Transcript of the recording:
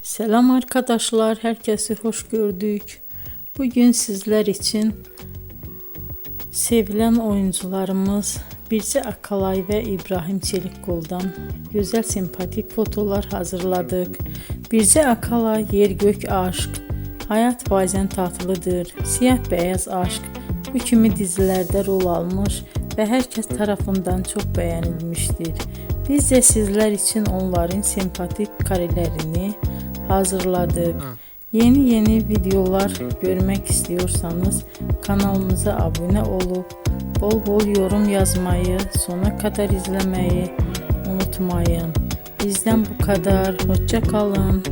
Selam arkadaşlar, herkesi hoş gördük. Bugün sizler için sevilen oyuncularımız Birce Akalay ve İbrahim Çelikkol'dan güzel sempatik fotolar hazırladık. Birce Akalay yer gök aşk, hayat bazen tatlıdır, siyah beyaz aşk bu kimi dizilerde rol almış ve herkes tarafından çok beğenilmiştir. Biz de sizler için onların sempatik karelerini hazırladık. Yeni videolar görmek istiyorsanız kanalımıza abone olup bol bol yorum yazmayı, sona kadar izlemeyi unutmayın. Bizden bu kadar. Hoşça kalın.